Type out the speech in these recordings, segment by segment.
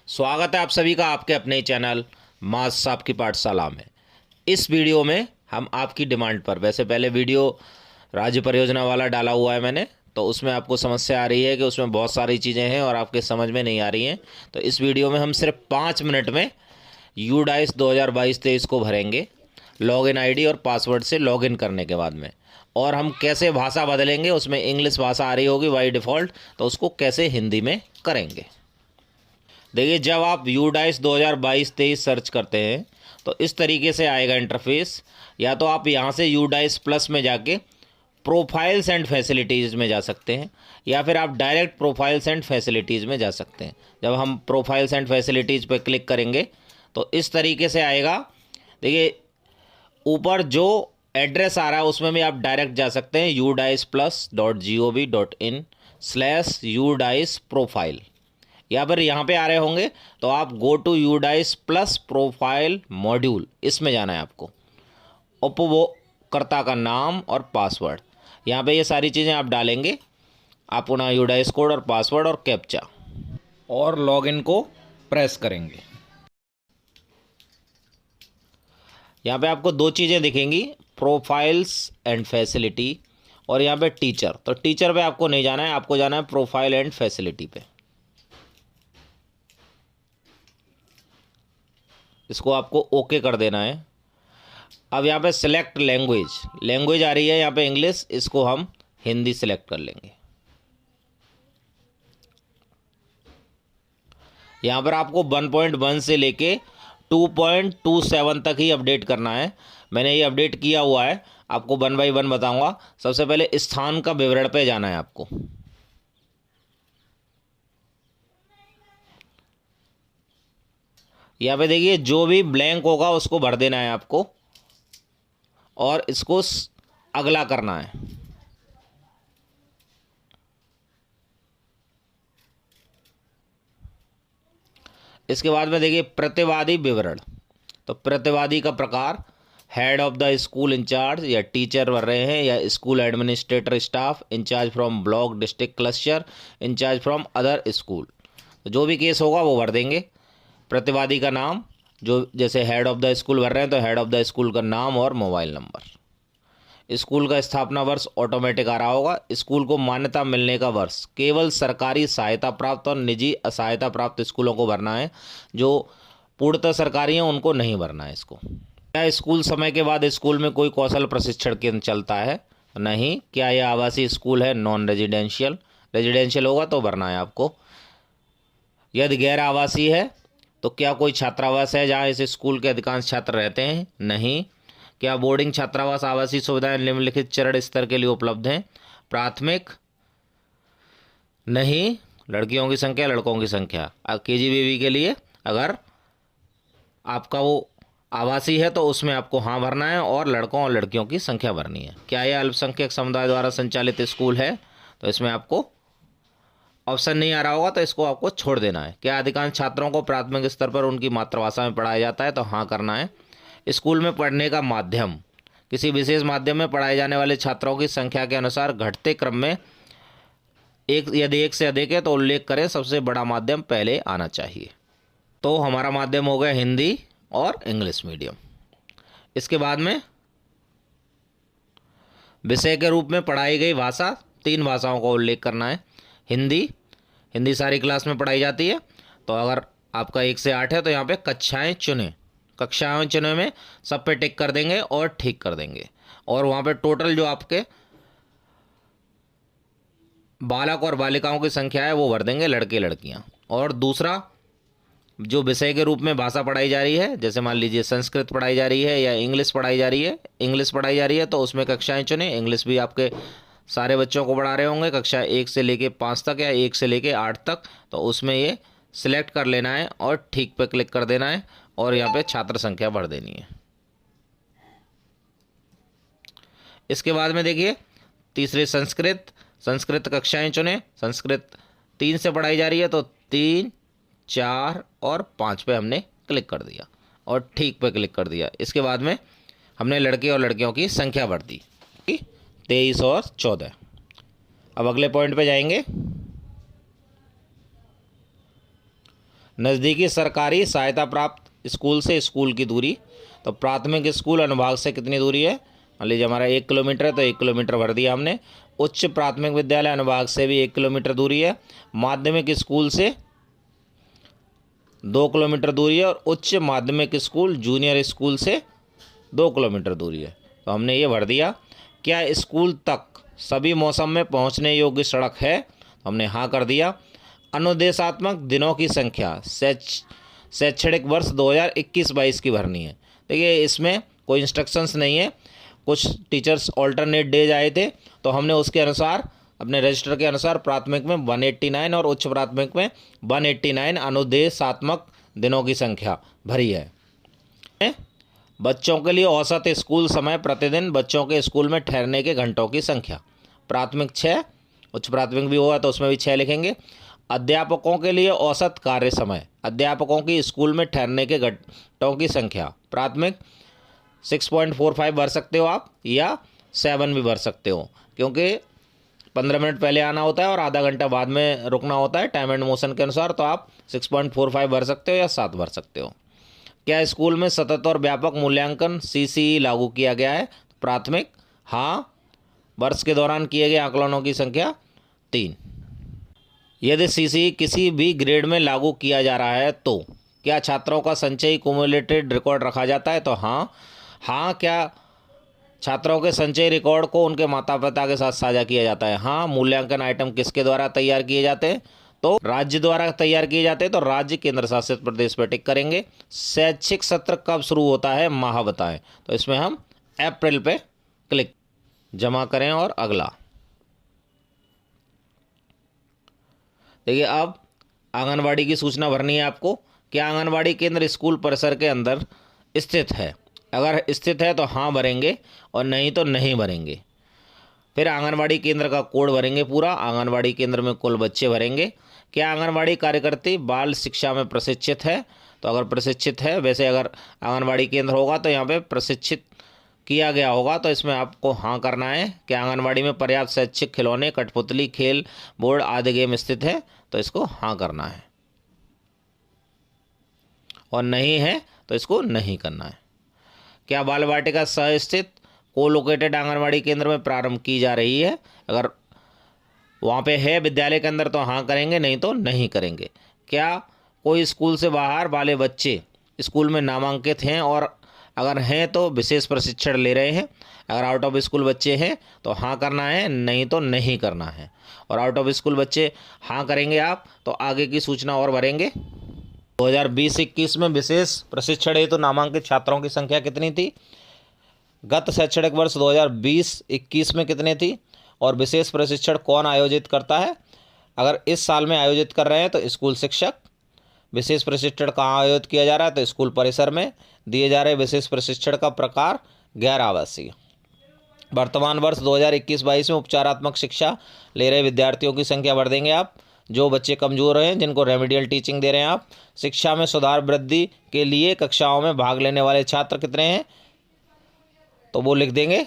स्वागत है आप सभी का आपके अपने चैनल मास साहब की पाठशाला में। इस वीडियो में हम आपकी डिमांड पर, वैसे पहले वीडियो राज्य परियोजना वाला डाला हुआ है मैंने, तो उसमें आपको समस्या आ रही है कि उसमें बहुत सारी चीज़ें हैं और आपके समझ में नहीं आ रही हैं। तो इस वीडियो में हम सिर्फ 5 मिनट में यूडाइस 2022-23 को भरेंगे लॉगिन आईडी और पासवर्ड से लॉगिन करने के बाद में। और हम कैसे भाषा बदलेंगे, उसमें इंग्लिश भाषा आ रही होगी बाई डिफ़ॉल्ट, तो उसको कैसे हिंदी में करेंगे। देखिए, जब आप यूडाइस 2022-23 सर्च करते हैं तो इस तरीके से आएगा इंटरफेस। या तो आप यहाँ से यूडाइस प्लस में जाके प्रोफाइल्स एंड फैसिलिटीज़ में जा सकते हैं, या फिर आप डायरेक्ट प्रोफाइल्स एंड फैसिलिटीज़ में जा सकते हैं। जब हम प्रोफाइल्स एंड फैसिलिटीज़ पे क्लिक करेंगे तो इस तरीके से आएगा। देखिए, ऊपर जो एड्रेस आ रहा है उसमें भी आप डायरेक्ट जा सकते हैं, udice+.gov.in/udice प्रोफाइल, या फिर यहाँ पे आ रहे होंगे तो आप go to UDISE plus profile module, इसमें जाना है आपको। उपयोगकर्ता का नाम और पासवर्ड, यहाँ पे ये सारी चीज़ें आप डालेंगे। आप पुनः यूडाइस कोड और पासवर्ड और कैप्चा और लॉगिन को प्रेस करेंगे। यहाँ पे आपको दो चीज़ें दिखेंगी, प्रोफाइल्स एंड फैसिलिटी और यहाँ पे टीचर। तो टीचर पे आपको नहीं जाना है, आपको जाना है प्रोफाइल एंड फैसिलिटी पे। इसको आपको ओके कर देना है। अब यहाँ पे सिलेक्ट लैंग्वेज आ रही है यहाँ पे इंग्लिश, इसको हम हिंदी सिलेक्ट कर लेंगे। यहाँ पर आपको 1.1 से लेके 2.27 तक ही अपडेट करना है। मैंने ये अपडेट किया हुआ है, आपको 1 बाई 1 बताऊंगा। सबसे पहले स्थान का विवरण पे जाना है आपको। यहाँ पे देखिए, जो भी ब्लैंक होगा उसको भर देना है आपको और इसको अगला करना है। इसके बाद में देखिए प्रतिवादी विवरण। तो प्रतिवादी का प्रकार head of the school incharge, या टीचर भर रहे हैं, या school administrator staff incharge from block district cluster incharge from other school. तो जो भी केस होगा वो भर देंगे। प्रतिवादी का नाम, जो जैसे हेड ऑफ द स्कूल भर रहे हैं तो हेड ऑफ द स्कूल का नाम और मोबाइल नंबर। स्कूल का स्थापना वर्ष ऑटोमेटिक आ रहा होगा। स्कूल को मान्यता मिलने का वर्ष केवल सरकारी सहायता प्राप्त और निजी असहायता प्राप्त स्कूलों को भरना है। जो पूर्णतः सरकारी हैं उनको नहीं भरना है इसको। क्या स्कूल समय के बाद स्कूल में कोई कौशल प्रशिक्षण केंद्र चलता है? नहीं। क्या यह आवासीय स्कूल है? Non residential. रेजिडेंशियल होगा तो भरना है आपको। यदि गैर आवासीय है तो क्या कोई छात्रावास है जहाँ इस स्कूल के अधिकांश छात्र रहते हैं? नहीं। क्या बोर्डिंग छात्रावास आवासीय सुविधाएं निम्नलिखित चरण स्तर के लिए उपलब्ध हैं? प्राथमिक? नहीं। लड़कियों की संख्या, लड़कों की संख्या, केजीबीवी के लिए अगर आपका वो आवासीय है तो उसमें आपको हाँ भरना है और लड़कों और लड़कियों की संख्या भरनी है। क्या यह अल्पसंख्यक समुदाय द्वारा संचालित स्कूल है? तो इसमें आपको ऑप्शन नहीं आ रहा होगा तो इसको आपको छोड़ देना है। क्या अधिकांश छात्रों को प्राथमिक स्तर पर उनकी मातृभाषा में पढ़ाया जाता है? तो हाँ करना है। स्कूल में पढ़ने का माध्यम, किसी विशेष माध्यम में पढ़ाए जाने वाले छात्रों की संख्या के अनुसार घटते क्रम में यदि एक से अधिक है तो उल्लेख करें, सबसे बड़ा माध्यम पहले आना चाहिए। तो हमारा माध्यम हो गया हिंदी और इंग्लिश मीडियम। इसके बाद में विषय के रूप में पढ़ाई गई भाषा, 3 भाषाओं का उल्लेख करना है। हिंदी सारी क्लास में पढ़ाई जाती है, तो अगर आपका 1 से 8 है तो यहाँ पे कक्षाएं चुने में सब पे टिक कर देंगे और ठीक कर देंगे। और वहाँ पे टोटल जो आपके बालक और बालिकाओं की संख्या है वो भर देंगे, लड़के लड़कियाँ। और दूसरा, जो विषय के रूप में भाषा पढ़ाई जा रही है, जैसे मान लीजिए संस्कृत पढ़ाई जा रही है या इंग्लिश पढ़ाई जा रही है, तो उसमें कक्षाएं चुने। इंग्लिश भी आपके सारे बच्चों को पढ़ा रहे होंगे, कक्षा 1 से लेके 5 तक या 1 से लेके 8 तक, तो उसमें ये सिलेक्ट कर लेना है और ठीक पे क्लिक कर देना है और यहाँ पे छात्र संख्या भर देनी है। इसके बाद में देखिए तीसरे संस्कृत कक्षाएं चुने। संस्कृत 3 से पढ़ाई जा रही है तो 3, 4 और 5 पे हमने क्लिक कर दिया और ठीक पे क्लिक कर दिया। इसके बाद में हमने लड़के और लड़कियों की संख्या भर दी, 23 और 14। अब अगले पॉइंट पे जाएंगे। नज़दीकी सरकारी सहायता प्राप्त स्कूल से स्कूल की दूरी, तो प्राथमिक स्कूल अनुभाग से कितनी दूरी है, मान लीजिए हमारा 1 किलोमीटर है तो 1 किलोमीटर भर दिया हमने। उच्च प्राथमिक विद्यालय अनुभाग से भी 1 किलोमीटर दूरी है। माध्यमिक स्कूल से 2 किलोमीटर दूरी है और उच्च माध्यमिक स्कूल जूनियर स्कूल से 2 किलोमीटर दूरी है, तो हमने ये भर दिया। क्या स्कूल तक सभी मौसम में पहुंचने योग्य सड़क है, तो हमने हाँ कर दिया। अनुदेशात्मक दिनों की संख्या शैक्षणिक वर्ष 2021-22 की भरनी है। देखिए इसमें कोई इंस्ट्रक्शंस नहीं है, कुछ टीचर्स ऑल्टरनेट डेज आए थे तो हमने उसके अनुसार अपने रजिस्टर के अनुसार प्राथमिक में 189 और उच्च प्राथमिक में 189 अनुदेशात्मक दिनों की संख्या भरी है। बच्चों के लिए औसत स्कूल समय प्रतिदिन बच्चों के स्कूल में ठहरने के घंटों की संख्या, प्राथमिक 6, उच्च प्राथमिक भी होगा तो उसमें भी 6 लिखेंगे। अध्यापकों के लिए औसत कार्य समय, अध्यापकों की स्कूल में ठहरने के घंटों की संख्या, प्राथमिक 6.45 भर सकते हो आप या 7 भी भर सकते हो, क्योंकि 15 मिनट पहले आना होता है और आधा घंटा बाद में रुकना होता है टाइम एंड मोशन के अनुसार, तो आप 6.45 भर सकते हो या 7 भर सकते हो। क्या स्कूल में सतत और व्यापक मूल्यांकन CCE लागू किया गया है, प्राथमिक हाँ, वर्ष के दौरान किए गए आकलनों की संख्या 3। यदि CCE किसी भी ग्रेड में लागू किया जा रहा है तो क्या छात्रों का संचयी कुमुलेटेड रिकॉर्ड रखा जाता है, तो हाँ। क्या छात्रों के संचयी रिकॉर्ड को उनके माता पिता के साथ साझा किया जाता है, हाँ। मूल्यांकन आइटम किसके द्वारा तैयार किए जाते हैं, तो राज्य द्वारा तैयार किए जाते हैं, तो राज्य केंद्र शासित प्रदेश पर टिक करेंगे। शैक्षिक सत्र कब शुरू होता है, माह बताएं, तो इसमें हम अप्रैल पे क्लिक जमा करें और अगला। देखिए अब आंगनवाड़ी की सूचना भरनी है आपको। क्या आंगनवाड़ी केंद्र स्कूल परिसर के अंदर स्थित है, अगर स्थित है तो हाँ भरेंगे और नहीं तो नहीं भरेंगे। फिर आंगनवाड़ी केंद्र का कोड भरेंगे पूरा, आंगनवाड़ी केंद्र में कुल बच्चे भरेंगे। क्या आंगनवाड़ी कार्यकर्ती बाल शिक्षा में प्रशिक्षित है, तो अगर प्रशिक्षित है, वैसे अगर आंगनवाड़ी केंद्र होगा तो यहाँ पे प्रशिक्षित किया गया होगा, तो इसमें आपको हाँ करना है। कि आंगनवाड़ी में पर्याप्त शैक्षिक खिलौने, कठपुतली, खेल बोर्ड आदि गेम स्थित है, तो इसको हाँ करना है, और नहीं है तो इसको नहीं करना है। क्या बाल वाटिका सह स्थित कोलोकेटेड आंगनवाड़ी केंद्र में प्रारंभ की जा रही है, अगर वहाँ पे है विद्यालय के अंदर तो हाँ करेंगे, नहीं तो नहीं करेंगे। क्या कोई स्कूल से बाहर वाले बच्चे स्कूल में नामांकित हैं और अगर हैं तो विशेष प्रशिक्षण ले रहे हैं, अगर आउट ऑफ स्कूल बच्चे हैं तो हाँ करना है, नहीं तो नहीं करना है। और आउट ऑफ स्कूल बच्चे हाँ करेंगे आप तो आगे की सूचना और भरेंगे। 2020-21 में विशेष प्रशिक्षण हेतु नामांकित छात्रों की संख्या कितनी थी, गत शैक्षणिक वर्ष 2020-21 में कितनी थी, और विशेष प्रशिक्षण कौन आयोजित करता है। अगर इस साल में आयोजित कर रहे हैं तो स्कूल शिक्षक। विशेष प्रशिक्षण कहाँ आयोजित किया जा रहा है, तो स्कूल परिसर में। दिए जा रहे विशेष प्रशिक्षण का प्रकार गैर आवासीय। वर्तमान वर्ष 2021-22 में उपचारात्मक शिक्षा ले रहे विद्यार्थियों की संख्या भर देंगे आप, जो बच्चे कमज़ोर हैं, जिनको रेमेडियल टीचिंग दे रहे हैं आप। शिक्षा में सुधार वृद्धि के लिए कक्षाओं में भाग लेने वाले छात्र कितने हैं, तो वो लिख देंगे।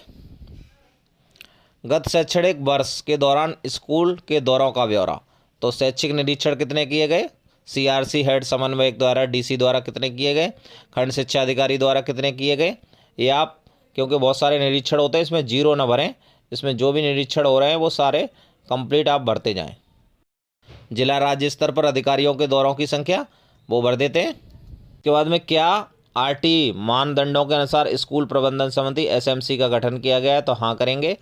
गत शैक्षणिक वर्ष के दौरान स्कूल के दौरों का ब्यौरा, तो शैक्षिक निरीक्षण कितने किए गए, CRC हेड समन्वयक द्वारा, DC द्वारा कितने किए गए, खंड शिक्षा अधिकारी द्वारा कितने किए गए। ये आप, क्योंकि बहुत सारे निरीक्षण होते हैं, इसमें 0 ना भरें, इसमें जो भी निरीक्षण हो रहे हैं वो सारे कंप्लीट आप भरते जाएं। जिला राज्य स्तर पर अधिकारियों के दौरों की संख्या वो भर देते हैं। उसके बाद में क्या RT मानदंडों के अनुसार स्कूल प्रबंधन समिति SMC का गठन किया गया है, तो हाँ करेंगे।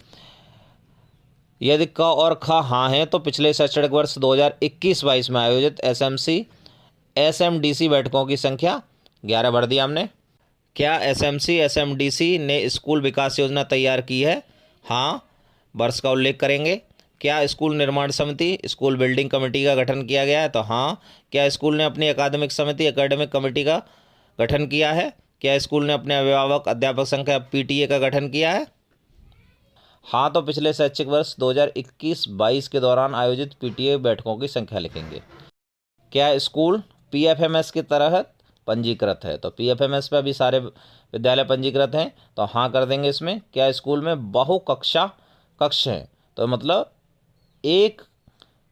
यदि क और ख हाँ हैं तो पिछले शैक्षणिक वर्ष 2021-22 में आयोजित SMC SMDC बैठकों की संख्या 11 भर दिया हमने। क्या SMC SMDC ने स्कूल विकास योजना तैयार की है, हाँ, वर्ष का उल्लेख करेंगे। क्या स्कूल निर्माण समिति स्कूल बिल्डिंग कमेटी का गठन किया गया है, तो हाँ। क्या स्कूल ने अपनी अकादमिक समिति एकेडमिक कमेटी का गठन किया है। क्या स्कूल ने अपने अभिभावक अध्यापक संघ PTA का गठन किया है, हाँ। तो पिछले शैक्षिक वर्ष 2021-22 के दौरान आयोजित PTA बैठकों की संख्या लिखेंगे। क्या स्कूल PFMS के तहत पंजीकृत है, तो PFMS पे अभी सारे विद्यालय पंजीकृत हैं, तो हाँ कर देंगे इसमें। क्या स्कूल में बहुकक्षा कक्ष हैं, तो मतलब एक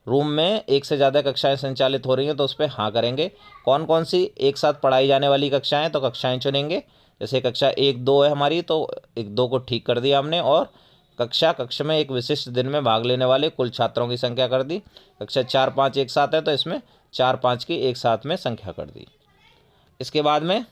रूम में एक से ज़्यादा कक्षाएं संचालित हो रही हैं तो उस पर हाँ करेंगे। कौन कौन सी एक साथ पढ़ाई जाने वाली कक्षाएं, तो कक्षाएं चुनेंगे। जैसे कक्षा 1-2 है हमारी, तो 1-2 को ठीक कर दिया हमने, और कक्ष में एक विशिष्ट दिन में भाग लेने वाले कुल छात्रों की संख्या कर दी। कक्षा 4-5 एक साथ है तो इसमें 4-5 की एक साथ में संख्या कर दी। इसके बाद में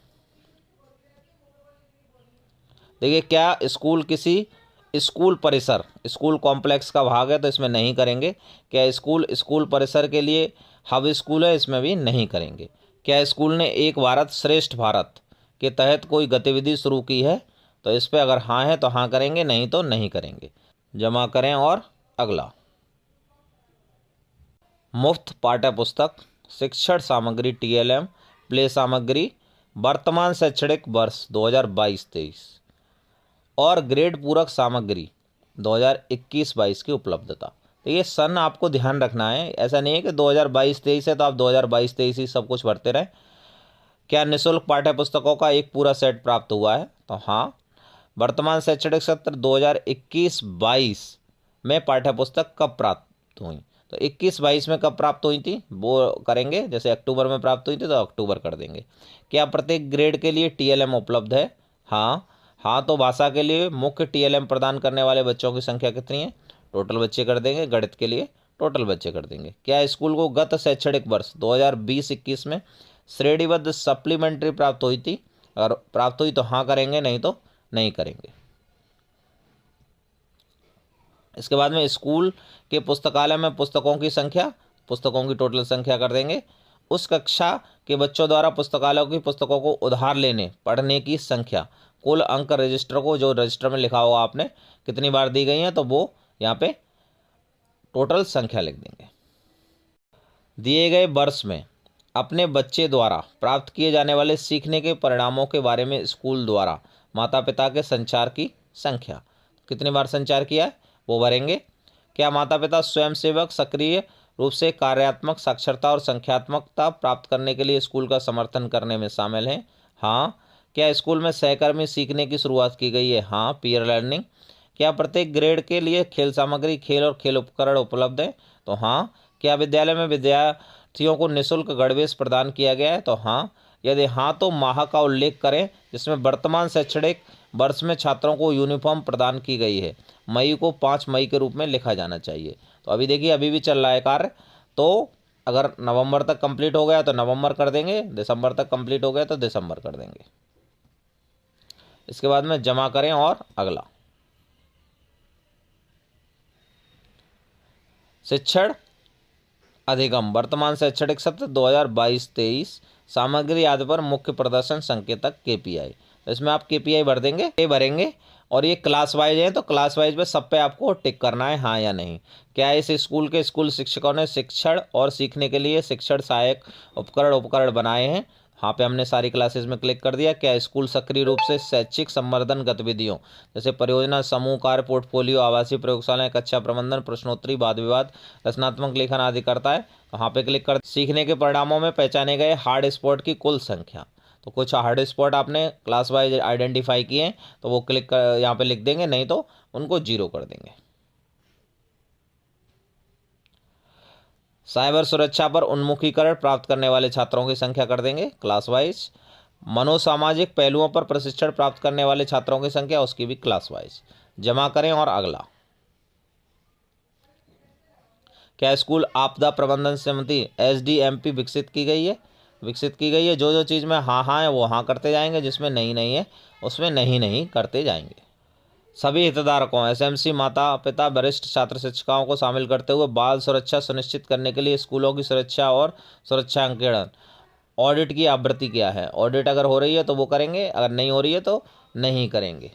देखिए, क्या स्कूल किसी स्कूल परिसर, स्कूल कॉम्प्लेक्स का भाग है तो इसमें नहीं करेंगे। क्या स्कूल परिसर के लिए हब स्कूल है, इसमें भी नहीं करेंगे। क्या स्कूल ने एक भारत श्रेष्ठ भारत के तहत कोई गतिविधि शुरू की है, तो इस पर अगर हाँ है तो हाँ करेंगे, नहीं तो नहीं करेंगे। जमा करें और अगला। मुफ्त पाठ्य पुस्तक, शिक्षण सामग्री TLM, प्ले सामग्री वर्तमान शैक्षणिक वर्ष 2022-23 और ग्रेड पूरक सामग्री 2021-22 की उपलब्धता। तो ये सन आपको ध्यान रखना है, ऐसा नहीं है कि 2022-23 है तो आप 2022-23 ही सब कुछ भरते रहें। क्या निःशुल्क पाठ्य पुस्तकों का एक पूरा सेट प्राप्त हुआ है, तो हाँ। वर्तमान शैक्षणिक सत्र 2021-22 में पाठ्य पुस्तक कब प्राप्त हुई, तो 21-22 में कब प्राप्त हुई थी वो करेंगे। जैसे अक्टूबर में प्राप्त हुई थी तो अक्टूबर कर देंगे। क्या प्रत्येक ग्रेड के लिए TLM उपलब्ध है, हाँ। हाँ तो भाषा के लिए मुख्य TLM प्रदान करने वाले बच्चों की संख्या कितनी है, टोटल बच्चे कर देंगे। गणित के लिए टोटल बच्चे कर देंगे। क्या स्कूल को गत शैक्षणिक वर्ष 2020-21 में श्रेणीबद्ध सप्लीमेंट्री प्राप्त हुई थी, अगर प्राप्त हुई तो हाँ करेंगे, नहीं तो नहीं करेंगे। इसके बाद में स्कूल के पुस्तकालय में पुस्तकों की संख्या, पुस्तकों की टोटल संख्या कर देंगे। उस कक्षा के बच्चों द्वारा पुस्तकालयों की पुस्तकों को उधार लेने पढ़ने की संख्या, कुल अंक रजिस्टर को, जो रजिस्टर में लिखा होगा आपने कितनी बार दी गई हैं, तो वो यहाँ पे टोटल संख्या लिख देंगे। दिए गए वर्ष में अपने बच्चे द्वारा प्राप्त किए जाने वाले सीखने के परिणामों के बारे में स्कूल द्वारा माता पिता के संचार की संख्या, कितनी बार संचार किया है वो भरेंगे। क्या माता पिता स्वयंसेवक सक्रिय रूप से कार्यात्मक साक्षरता और संख्यात्मकता प्राप्त करने के लिए स्कूल का समर्थन करने में शामिल हैं, हाँ। क्या स्कूल में सहकर्मी सीखने की शुरुआत की गई है, हाँ, पीयर लर्निंग। क्या प्रत्येक ग्रेड के लिए खेल सामग्री, खेल और खेल उपकरण उपलब्ध है, तो हाँ। क्या विद्यालय में विद्यार्थियों को निःशुल्क गणवेश प्रदान किया गया है, तो हाँ। यदि हाँ तो माह का उल्लेख करें जिसमें वर्तमान शैक्षणिक वर्ष में छात्रों को यूनिफॉर्म प्रदान की गई है। मई को 5 मई के रूप में लिखा जाना चाहिए। तो अभी देखिए, अभी भी चल रहा है कार्य, तो अगर नवंबर तक कंप्लीट हो गया तो नवंबर कर देंगे, दिसंबर तक कंप्लीट हो गया तो दिसंबर कर देंगे। इसके बाद में जमा करें और अगला। शिक्षण अधिगम वर्तमान शैक्षणिक सत्र 2022-23 सामग्री आदि पर मुख्य प्रदर्शन संकेतक KPI, इसमें आप KPI भर देंगे, ये भरेंगे। और ये क्लास वाइज है तो क्लास वाइज पे सब पे आपको टिक करना है, हाँ या नहीं। क्या इस स्कूल के स्कूल शिक्षकों ने शिक्षण और सीखने के लिए शिक्षण सहायक उपकरण बनाए हैं, हाँ पे हमने सारी क्लासेस में क्लिक कर दिया। क्या स्कूल सक्रिय रूप से शैक्षिक संवर्धन गतिविधियों जैसे परियोजना, समूह कार्य, पोर्टफोलियो, आवासीय प्रयोगशालाएं, कक्षा प्रबंधन, प्रश्नोत्तरी, वाद विवाद, रचनात्मक लेखन आदि करता है, तो हाँ पे क्लिक कर। सीखने के परिणामों में पहचाने गए हार्ड स्पॉट की कुल संख्या, तो कुछ हार्ड स्पॉट आपने क्लास वाइज आइडेंटिफाई किए तो वो क्लिक कर यहाँ पे लिख देंगे, नहीं तो उनको 0 कर देंगे। साइबर सुरक्षा पर उन्मुखीकरण प्राप्त करने वाले छात्रों की संख्या कर देंगे क्लास वाइज। मनोसामाजिक पहलुओं पर प्रशिक्षण प्राप्त करने वाले छात्रों की संख्या, उसकी भी क्लास वाइज। जमा करें और अगला। क्या स्कूल आपदा प्रबंधन समिति SDMP विकसित की गई है, विकसित की गई है। जो जो चीज़ में हाँ हाँ है वो हाँ करते जाएंगे, जिसमें नहीं नहीं है उसमें नहीं नहीं करते जाएंगे। सभी हितधारकों SMC, माता पिता, वरिष्ठ छात्र शिक्षिकाओं को शामिल करते हुए बाल सुरक्षा सुनिश्चित करने के लिए स्कूलों की सुरक्षा और सुरक्षांकन ऑडिट की आवृत्ति क्या है। ऑडिट अगर हो रही है तो वो करेंगे, अगर नहीं हो रही है तो नहीं करेंगे।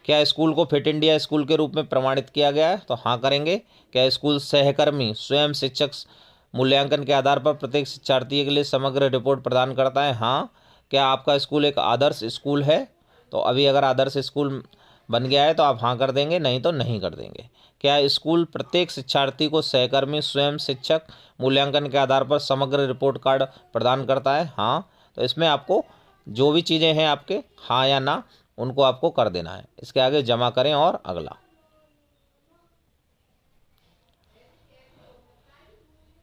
क्या स्कूल को फिट इंडिया स्कूल के रूप में प्रमाणित किया गया है, तो हाँ करेंगे। क्या स्कूल सहकर्मी स्वयं शिक्षक मूल्यांकन के आधार पर प्रत्येक शिक्षार्थी के लिए समग्र रिपोर्ट प्रदान करता है, हाँ। क्या आपका स्कूल एक आदर्श स्कूल है, तो अभी अगर आदर्श स्कूल बन गया है तो आप हाँ कर देंगे, नहीं तो नहीं कर देंगे। क्या स्कूल प्रत्येक शिक्षार्थी को सहकर्मी स्वयं शिक्षक मूल्यांकन के आधार पर समग्र रिपोर्ट कार्ड प्रदान करता है, हाँ। तो इसमें आपको जो भी चीज़ें हैं आपके हाँ या ना उनको आपको कर देना है। इसके आगे जमा करें और अगला।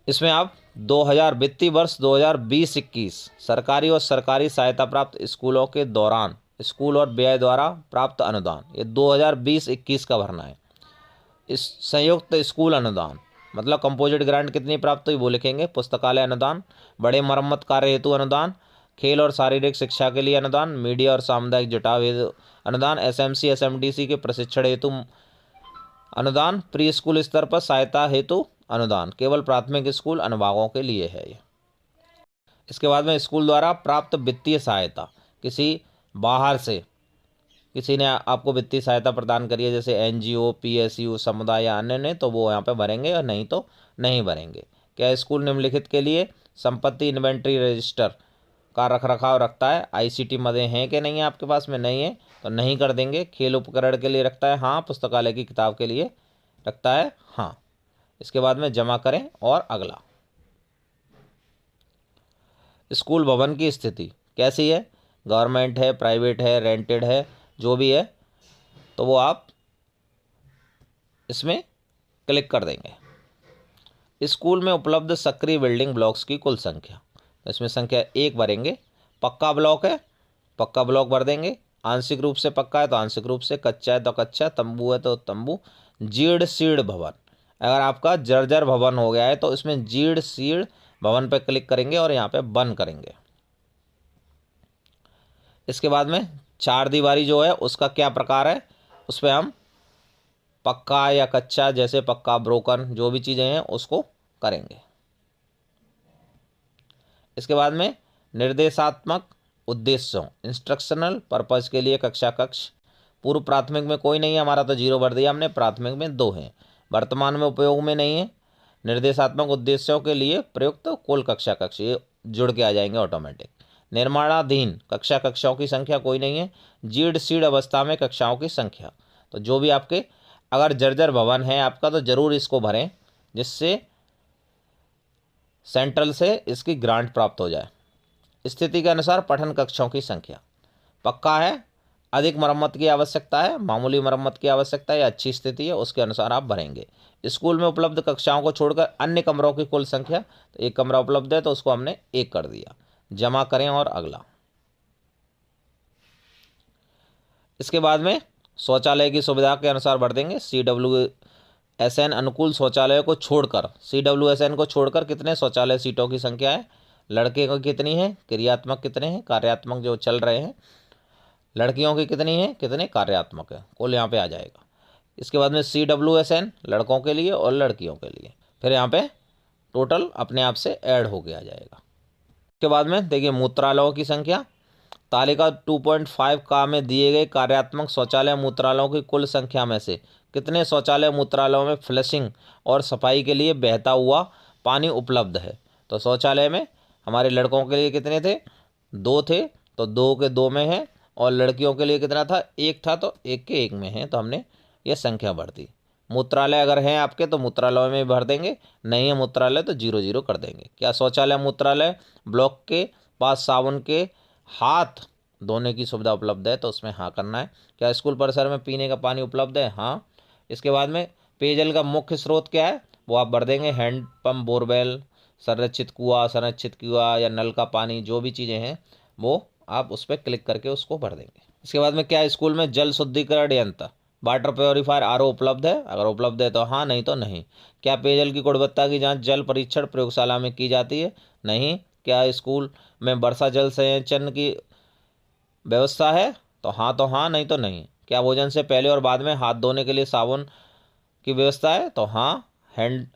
इसमें आप 2000 वित्तीय वर्ष 2020-21 सरकारी और सरकारी सहायता प्राप्त स्कूलों के दौरान स्कूल और व्यय द्वारा प्राप्त अनुदान, ये 2020-21 का भरना है। इस संयुक्त स्कूल अनुदान मतलब कंपोजिट ग्रांट कितनी प्राप्त हुई वो लिखेंगे। पुस्तकालय अनुदान, बड़े मरम्मत कार्य हेतु अनुदान, खेल और शारीरिक शिक्षा के लिए अनुदान, मीडिया और सामुदायिक जुटाव हेतु अनुदान, एसएमसी एसएमडीसी के प्रशिक्षण हेतु अनुदान, प्री स्कूल स्तर पर सहायता हेतु अनुदान, केवल प्राथमिक स्कूल अनुभागों के लिए है ये। इसके बाद में स्कूल द्वारा प्राप्त वित्तीय सहायता, किसी बाहर से किसी ने आपको वित्तीय सहायता प्रदान करी है जैसे एनजीओ, पीएसयू, समुदाय या अन्य ने, तो वो यहाँ पे भरेंगे और नहीं तो नहीं भरेंगे। क्या स्कूल निम्नलिखित के लिए संपत्ति इन्वेंट्री रजिस्टर का रखरखाव रखता है? आईसीटी मदें हैं कि नहीं है आपके पास में? नहीं है तो नहीं कर देंगे। खेल उपकरण के लिए रखता है? हाँ। पुस्तकालय की किताब के लिए रखता है? हाँ। इसके बाद में जमा करें और अगला। स्कूल भवन की स्थिति कैसी है? गवर्नमेंट है, प्राइवेट है, रेंटेड है, जो भी है तो वो आप इसमें क्लिक कर देंगे। स्कूल में उपलब्ध सक्रिय बिल्डिंग ब्लॉक्स की कुल संख्या, इसमें संख्या 1 भरेंगे। पक्का ब्लॉक है, पक्का ब्लॉक भर देंगे। आंशिक रूप से पक्का है तो आंशिक रूप से, कच्चा है तो कच्चा, तंबू है तो तंबू। जीर्ण शीर्ण भवन, अगर आपका जर्जर भवन हो गया है तो इसमें जीर्ण शीर्ण भवन पर क्लिक करेंगे और यहाँ पे बंद करेंगे। इसके बाद में 4 दीवारी जो है उसका क्या प्रकार है, उस पर हम पक्का या कच्चा, जैसे पक्का, ब्रोकन, जो भी चीज़ें हैं उसको करेंगे। इसके बाद में निर्देशात्मक उद्देश्यों, इंस्ट्रक्शनल पर्पज के लिए कक्षा कक्ष, पूर्व प्राथमिक में कोई नहीं है हमारा तो 0 भर दिया हमने, प्राथमिक में 2 हैं, वर्तमान में उपयोग में नहीं है। निर्देशात्मक उद्देश्यों के लिए प्रयुक्त कुल कक्षा कक्ष, ये जुड़ के आ जाएंगे ऑटोमेटिक। निर्माणाधीन कक्षा कक्षाओं की संख्या कोई नहीं है। जीर्ण शीर्ण अवस्था में कक्षाओं की संख्या, तो जो भी आपके अगर जर्जर भवन है आपका तो ज़रूर इसको भरें जिससे सेंट्रल से इसकी ग्रांट प्राप्त हो जाए। स्थिति के अनुसार पठन कक्षाओं की संख्या, पक्का है, अधिक मरम्मत की आवश्यकता है, मामूली मरम्मत की आवश्यकता है या अच्छी स्थिति है, उसके अनुसार आप भरेंगे। स्कूल में उपलब्ध कक्षाओं को छोड़कर अन्य कमरों की कुल संख्या, तो 1 कमरा उपलब्ध है तो उसको हमने 1 कर दिया। जमा करें और अगला। इसके बाद में शौचालय की सुविधा के अनुसार भर देंगे। CWSN अनुकूल शौचालय को छोड़कर, CWSN को छोड़कर कितने शौचालय सीटों की संख्या है? लड़के को कितनी है, क्रियात्मक कितने हैं, कार्यात्मक जो चल रहे हैं। लड़कियों की कितनी है, कितने कार्यात्मक है, कुल यहाँ पे आ जाएगा। इसके बाद में CWSN लड़कों के लिए और लड़कियों के लिए, फिर यहाँ पे टोटल अपने आप से ऐड हो के आ जाएगा। इसके बाद में देखिए मूत्रालयों की संख्या, तालिका 2.5 का में दिए गए कार्यात्मक शौचालय मूत्रालयों की कुल संख्या में से कितने शौचालय मूत्रालयों में फ्लशिंग और सफाई के लिए बहता हुआ पानी उपलब्ध है? तो शौचालय में हमारे लड़कों के लिए कितने थे? 2 थे, तो 2 के 2 में है, और लड़कियों के लिए कितना था? 1 था, तो 1 के 1 में है, तो हमने ये संख्या भर दी। मूत्रालय अगर हैं आपके तो मूत्रालय में भर देंगे, नहीं है मूत्रालय तो 0 0 कर देंगे। क्या शौचालय मूत्रालय ब्लॉक के पास साबुन के हाथ धोने की सुविधा उपलब्ध है? तो उसमें हाँ करना है। क्या स्कूल परिसर में पीने का पानी उपलब्ध है? हाँ। इसके बाद में पेयजल का मुख्य स्रोत क्या है वो आप भर देंगे। हैंडपम्प, बोरवेल, संरक्षित कुआं या नल का पानी, जो भी चीज़ें हैं वो आप उस पर क्लिक करके उसको भर देंगे। इसके बाद में क्या स्कूल में जल शुद्धिकरण यंत्र, वाटर प्योरीफायर, RO उपलब्ध है? अगर उपलब्ध है तो हाँ, नहीं तो नहीं। क्या पेयजल की गुणवत्ता की जांच जल परीक्षण प्रयोगशाला में की जाती है? नहीं। क्या स्कूल में वर्षा जल संचयन की व्यवस्था है? तो हाँ, नहीं तो नहीं। क्या भोजन से पहले और बाद में हाथ धोने के लिए साबुन की व्यवस्था है? तो हाँ। हैंड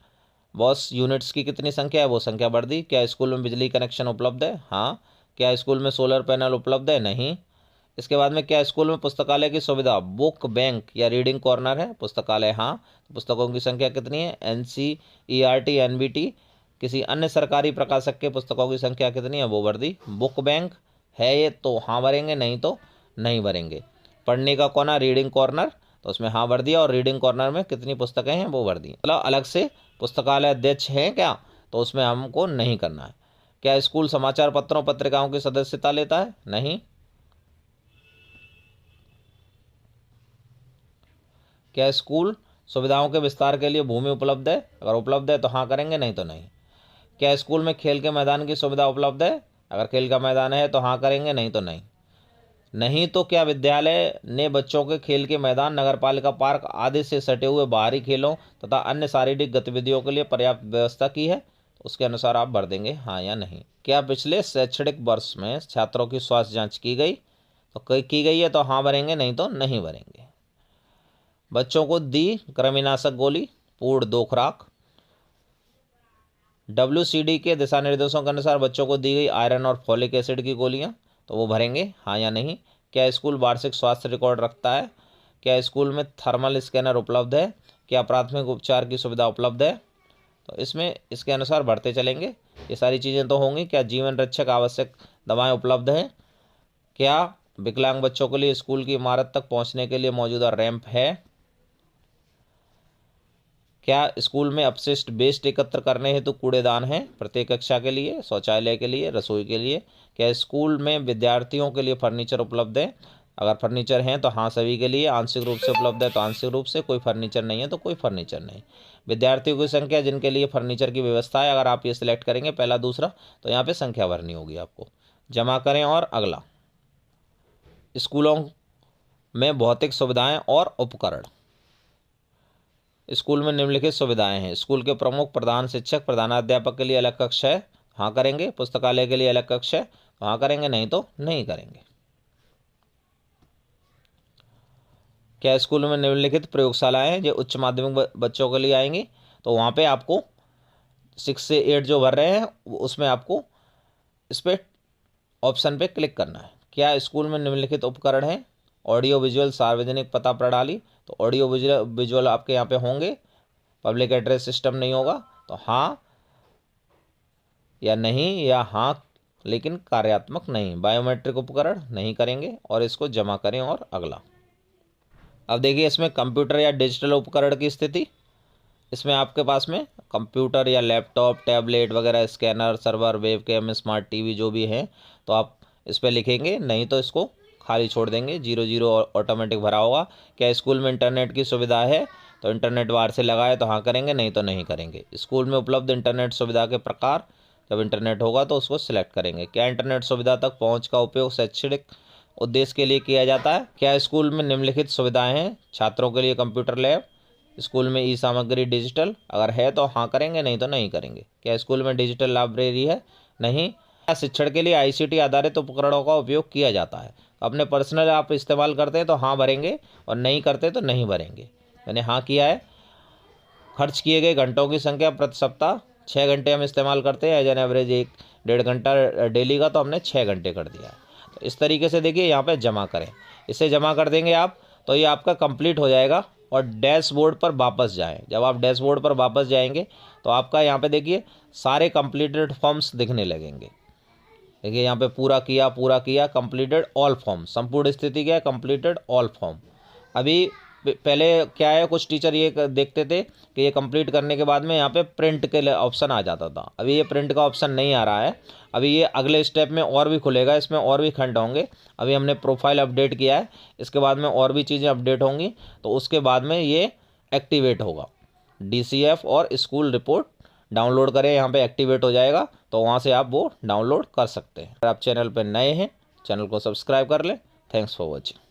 वॉश यूनिट्स की कितनी संख्या है वो संख्या बढ़ दी। क्या स्कूल में बिजली कनेक्शन उपलब्ध है? हाँ। क्या स्कूल में सोलर पैनल उपलब्ध है? नहीं। इसके बाद में क्या स्कूल में पुस्तकालय की सुविधा, बुक बैंक या रीडिंग कॉर्नर है? पुस्तकालय हाँ। पुस्तकों की संख्या कितनी है? NCERT NBT किसी अन्य सरकारी प्रकाशक के पुस्तकों की संख्या कितनी है वो भर दी। बुक बैंक है ये तो हाँ भरेंगे, नहीं तो नहीं भरेंगे। पढ़ने का कोना, रीडिंग कॉर्नर, तो उसमें हाँ भर दिया, और रीडिंग कॉर्नर में कितनी पुस्तकें हैं वो भर दी। मतलब अलग से पुस्तकालय अध्यक्ष हैं क्या, तो उसमें हमको नहीं करना है। क्या स्कूल समाचार पत्रों पत्रिकाओं की सदस्यता लेता है? नहीं। क्या स्कूल सुविधाओं के विस्तार के लिए भूमि उपलब्ध है? अगर उपलब्ध है तो हाँ करेंगे, नहीं तो नहीं। क्या स्कूल में खेल के मैदान की सुविधा उपलब्ध है? अगर खेल का मैदान है तो हाँ करेंगे, नहीं तो नहीं। नहीं तो क्या विद्यालय ने बच्चों के खेल के मैदान, नगरपालिका पार्क आदि से सटे हुए बाहरी खेलों तथा अन्य शारीरिक गतिविधियों के लिए पर्याप्त व्यवस्था की है? उसके अनुसार आप भर देंगे हाँ या नहीं। क्या पिछले शैक्षणिक वर्ष में छात्रों की स्वास्थ्य जांच की गई? तो की गई है तो हाँ भरेंगे, नहीं तो नहीं भरेंगे। बच्चों को दी कृमिनाशक गोली पूर्ण 2 खुराक। WCD के दिशा निर्देशों के अनुसार बच्चों को दी गई आयरन और फॉलिक एसिड की गोलियां, तो वो भरेंगे हाँ या नहीं। क्या स्कूल वार्षिक स्वास्थ्य रिकॉर्ड रखता है? क्या स्कूल में थर्मल स्कैनर उपलब्ध है? क्या प्राथमिक उपचार की सुविधा उपलब्ध है? तो इसमें इसके अनुसार बढ़ते चलेंगे। ये सारी चीज़ें तो होंगी। क्या जीवन रक्षक आवश्यक दवाएं उपलब्ध हैं? क्या विकलांग बच्चों के लिए स्कूल की इमारत तक पहुंचने के लिए मौजूदा रैंप है? क्या स्कूल में अपशिष्ट वेस्ट एकत्र करने हेतु कूड़ेदान है प्रत्येक कक्षा के लिए, शौचालय के लिए, रसोई के लिए? क्या स्कूल में विद्यार्थियों के लिए फर्नीचर उपलब्ध है? अगर फर्नीचर हैं तो हाँ सभी के लिए, आंशिक रूप से उपलब्ध है तो आंशिक रूप से, कोई फर्नीचर नहीं है तो कोई फर्नीचर नहीं। विद्यार्थियों की संख्या जिनके लिए फर्नीचर की व्यवस्था है, अगर आप ये सिलेक्ट करेंगे पहला दूसरा, तो यहाँ पे संख्या भरनी होगी आपको। जमा करें और अगला। स्कूलों में भौतिक सुविधाएं और उपकरण। स्कूल में निम्नलिखित सुविधाएं हैं। स्कूल के प्रमुख प्रधान शिक्षक, प्रधानाध्यापक के लिए अलग कक्ष है, हाँ करेंगे। पुस्तकालय के लिए अलग कक्ष है, तो हाँ करेंगे, नहीं तो नहीं करेंगे। क्या स्कूल में निम्नलिखित प्रयोगशालाएं हैं जो उच्च माध्यमिक बच्चों के लिए आएंगी? तो वहाँ पे आपको 6 से 8 जो भर रहे हैं उसमें आपको इस पर ऑप्शन पे क्लिक करना है। क्या स्कूल में निम्नलिखित उपकरण है? ऑडियो विजुअल सार्वजनिक पता प्रणाली, तो ऑडियो विजुअल आपके यहाँ पे होंगे। पब्लिक एड्रेस सिस्टम नहीं होगा, तो हाँ या नहीं, या हाँ लेकिन कार्यात्मक नहीं। बायोमेट्रिक उपकरण नहीं करेंगे और इसको जमा करें और अगला। अब देखिए इसमें कंप्यूटर या डिजिटल उपकरण की स्थिति। इसमें आपके पास में कंप्यूटर या लैपटॉप, टैबलेट वगैरह, scanner, server, webcam, smart TV जो भी है, तो आप इस पर लिखेंगे, नहीं तो इसको खाली छोड़ देंगे। 0 ऑटोमेटिक भरा होगा। क्या स्कूल में इंटरनेट की सुविधा है? तो इंटरनेट बाहर से लगाए तो हाँ करेंगे, नहीं तो नहीं करेंगे। स्कूल में उपलब्ध इंटरनेट सुविधा के प्रकार, जब इंटरनेट होगा तो उसको सिलेक्ट करेंगे। क्या इंटरनेट सुविधा तक पहुँच का उपयोग शैक्षणिक उद्देश्य के लिए किया जाता है? क्या स्कूल में निम्नलिखित सुविधाएँ हैं? छात्रों के लिए कंप्यूटर लैब, स्कूल में ई सामग्री डिजिटल, अगर है तो हाँ करेंगे, नहीं तो नहीं करेंगे। क्या स्कूल में डिजिटल लाइब्रेरी है? नहीं। क्या शिक्षण के लिए ICT आधारित उपकरणों का उपयोग किया जाता है? अपने पर्सनल आप इस्तेमाल करते हैं तो हाँ भरेंगे, और नहीं करते तो नहीं भरेंगे। मैंने हाँ किया है। खर्च किए गए घंटों की संख्या प्रति सप्ताह 6 घंटे हम इस्तेमाल करते हैं, एज एन एवरेज 1-1.5 घंटा डेली का, तो हमने 6 घंटे कर दिया है। तो इस तरीके से देखिए यहाँ पे जमा करें। इसे जमा कर देंगे आप तो ये आपका कंप्लीट हो जाएगा। और डैशबोर्ड पर वापस जाएं। जब आप डैशबोर्ड पर वापस जाएंगे तो आपका यहाँ पे देखिए सारे कंप्लीटेड फॉर्म्स दिखने लगेंगे। देखिए यहाँ पे पूरा किया कंप्लीटेड ऑल फॉर्म, संपूर्ण स्थिति क्या है? Completed all form. अभी पहले क्या है, कुछ टीचर ये देखते थे कि ये कंप्लीट करने के बाद में यहाँ पे प्रिंट के ऑप्शन आ जाता था। अभी ये प्रिंट का ऑप्शन नहीं आ रहा है। अभी ये अगले स्टेप में और भी खुलेगा, इसमें और भी खंड होंगे। अभी हमने प्रोफाइल अपडेट किया है, इसके बाद में और भी चीज़ें अपडेट होंगी, तो उसके बाद में ये एक्टिवेट होगा। DCF और स्कूल रिपोर्ट डाउनलोड करें, यहाँ पे एक्टिवेट हो जाएगा, तो वहाँ से आप वो डाउनलोड कर सकते हैं। अगर आप चैनल पर नए हैं, चैनल को सब्सक्राइब कर लें। Thanks for watching.